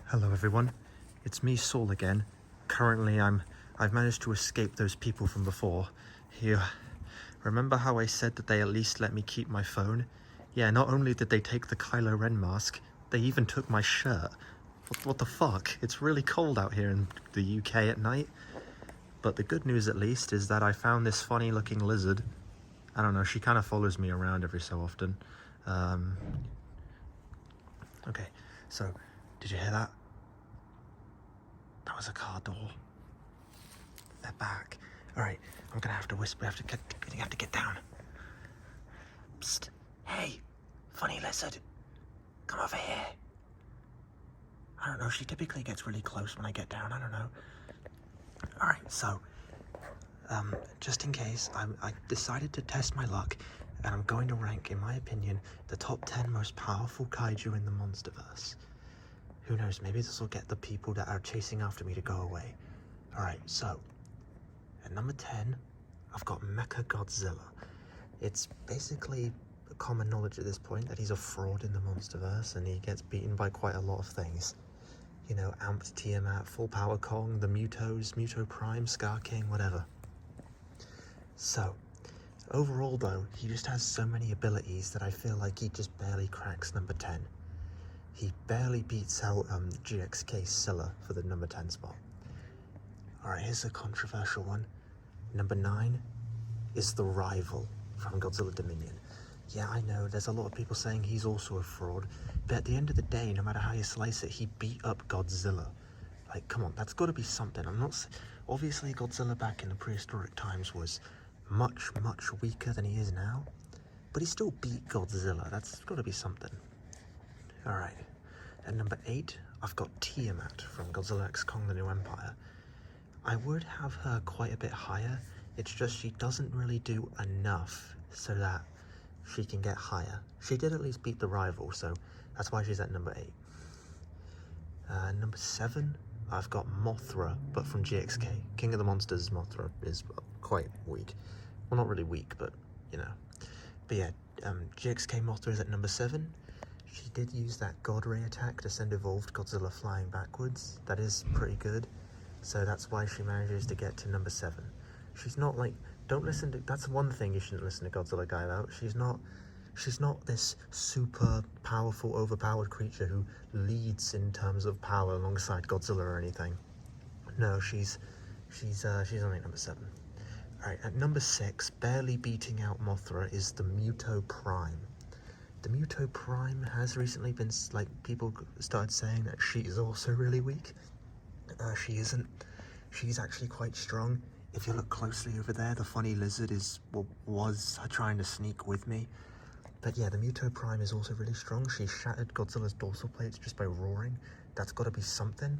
Hello everyone, it's me Saul again. Currently I've managed to escape those people from before. Here, remember how I said that they at least let me keep my phone? Yeah, not only did they take the Kylo Ren mask, they even took my shirt. What the fuck? It's really cold out here in the UK at night. But the good news at least is that I found this funny looking lizard. I don't know, she kind of follows me around every so often. Okay, so did you hear that? That was a car door. They're back. All right, I'm gonna have to whisper. We have to get down. Psst. Hey, funny lizard. Come over here. I don't know. She typically gets really close when I get down. I don't know. All right, so just in case, I decided to test my luck, and I'm going to rank, in my opinion, the top 10 most powerful kaiju in the Monsterverse. Who knows? Maybe this will get the people that are chasing after me to go away. All right, so. At number 10, I've got Mechagodzilla. It's basically common knowledge at this point that he's a fraud in the Monsterverse and he gets beaten by quite a lot of things. You know, Amped, Tiamat, Full Power Kong, the Mutos, Muto Prime, Scar King, whatever. So, overall though, he just has so many abilities that I feel like he just barely cracks number 10. He barely beats out GXK Scylla for the number 10 spot. Alright, here's a controversial one. Number 9 is the Rival from Godzilla Dominion. Yeah, I know, there's a lot of people saying he's also a fraud, but at the end of the day, no matter how you slice it, he beat up Godzilla. Like, come on, that's gotta be something. Obviously Godzilla back in the prehistoric times was much, much weaker than he is now, but he still beat Godzilla. That's gotta be something. Alright, at number 8, I've got Tiamat from Godzilla x Kong the New Empire. I would have her quite a bit higher, it's just she doesn't really do enough so that she can get higher. She did at least beat the Rival, so that's why she's at number 8. Number 7, I've got Mothra, but from GXK. King of the Monsters Mothra is quite weak. Well, not really weak, but, you know. But yeah, GXK Mothra is at number 7. She did use that God Ray attack to send evolved Godzilla flying backwards. That is pretty good. So that's why she manages to get to number 7. She's not like, don't listen to, that's one thing you shouldn't listen to Godzilla Guy about. She's not this super powerful, overpowered creature who leads in terms of power alongside Godzilla or anything. No, she's only number 7. Alright, at number 6, barely beating out Mothra is the Muto Prime. The Muto Prime has recently been, like, people started saying that she is also really weak. She isn't. She's actually quite strong. If you look closely over there, the funny lizard was trying to sneak with me. But yeah, the Muto Prime is also really strong. She shattered Godzilla's dorsal plates just by roaring. That's got to be something.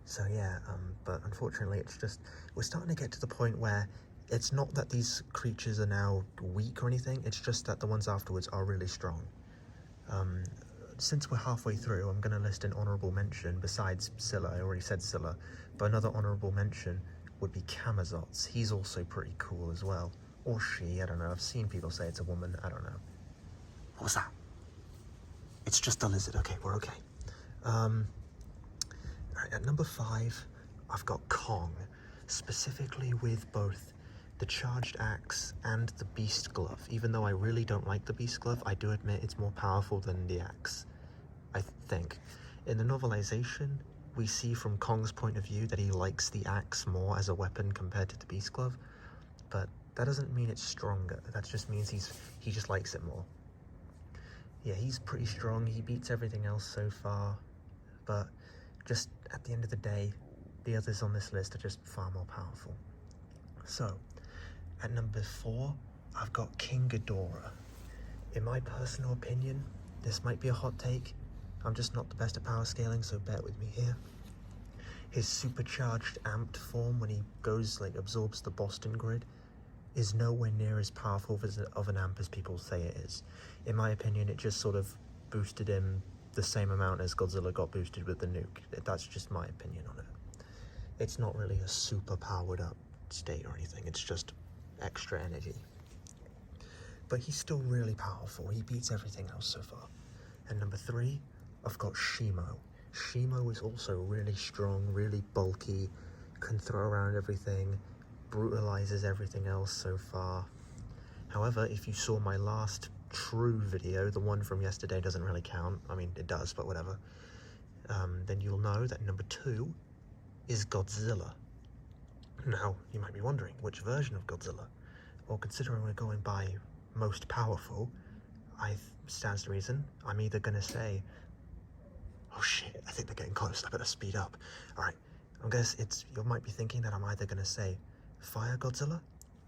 So yeah, but unfortunately it's just, we're starting to get to the point where it's not that these creatures are now weak or anything, it's just that the ones afterwards are really strong. Since we're halfway through, I'm going to list an honourable mention besides Scylla. I already said Scylla, but another honourable mention would be Camazotz. He's also pretty cool as well. Or she, I don't know. I've seen people say it's a woman. I don't know. What was that? It's just a lizard. Okay, we're okay. Right, at number 5, I've got Kong, specifically with both the Charged Axe and the Beast Glove. Even though I really don't like the Beast Glove, I do admit it's more powerful than the axe, I think. In the novelization, we see from Kong's point of view that he likes the axe more as a weapon compared to the Beast Glove, but that doesn't mean it's stronger. That just means he just likes it more. Yeah, he's pretty strong. He beats everything else so far, but just at the end of the day, the others on this list are just far more powerful. So, at number 4, I've got King Ghidorah. In my personal opinion, this might be a hot take. I'm just not the best at power scaling, so bear with me here. His supercharged amped form, when he goes, like, absorbs the Boston grid, is nowhere near as powerful of an amp as people say it is. In my opinion, it just sort of boosted him the same amount as Godzilla got boosted with the nuke. That's just my opinion on it. It's not really a super powered up state or anything, it's just extra energy. But he's still really powerful. He beats everything else so far. And number 3, I've got Shimo. Shimo is also really strong, really bulky, can throw around everything, brutalizes everything else so far. However, if you saw my last true video, the one from yesterday doesn't really count. I mean, it does, but whatever. Then you'll know that number 2 is Godzilla. Now, you might be wondering, which version of Godzilla? Well, considering we're going by most powerful, stands to reason, I'm either gonna say, oh shit, I think they're getting close, I better speed up. Alright, you might be thinking that I'm either gonna say Fire Godzilla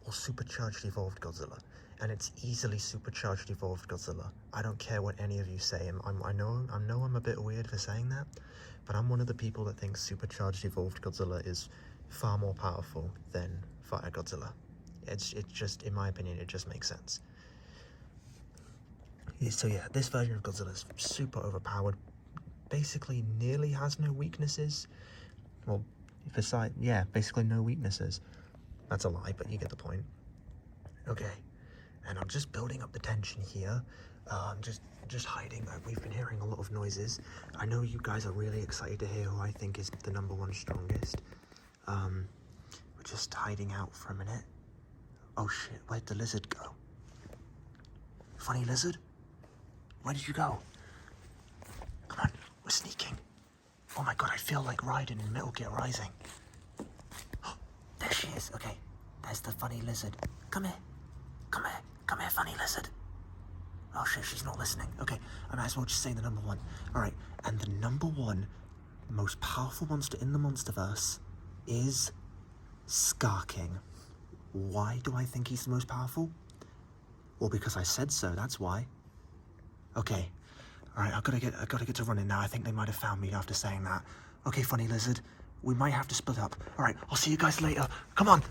or Supercharged Evolved Godzilla. And it's easily Supercharged Evolved Godzilla. I don't care what any of you say. I know I'm a bit weird for saying that, but I'm one of the people that thinks Supercharged Evolved Godzilla is far more powerful than Fire Godzilla. It's just, in my opinion, it just makes sense. So yeah, this version of Godzilla is super overpowered. Basically, nearly has no weaknesses. Well, basically no weaknesses. That's a lie, but you get the point. Okay, and I'm just building up the tension here. Just hiding. We've been hearing a lot of noises. I know you guys are really excited to hear who I think is the #1 strongest. We're just hiding out for a minute. Oh shit, where'd the lizard go? Funny lizard? Where did you go? Come on, we're sneaking. Oh my god, I feel like Raiden in Metal Gear Rising. Oh, there she is. Okay, there's the funny lizard. Come here. Come here. Come here, funny lizard. Oh shit, she's not listening. Okay, I might as well just say the #1. Alright, and the #1 most powerful monster in the Monsterverse is Scar King. Why do I think he's the most powerful? Well, because I said so, that's why. Okay, alright, I've gotta get to running now. I think they might have found me after saying that. Okay, funny lizard, we might have to split up. Alright, I'll see you guys later. Come on!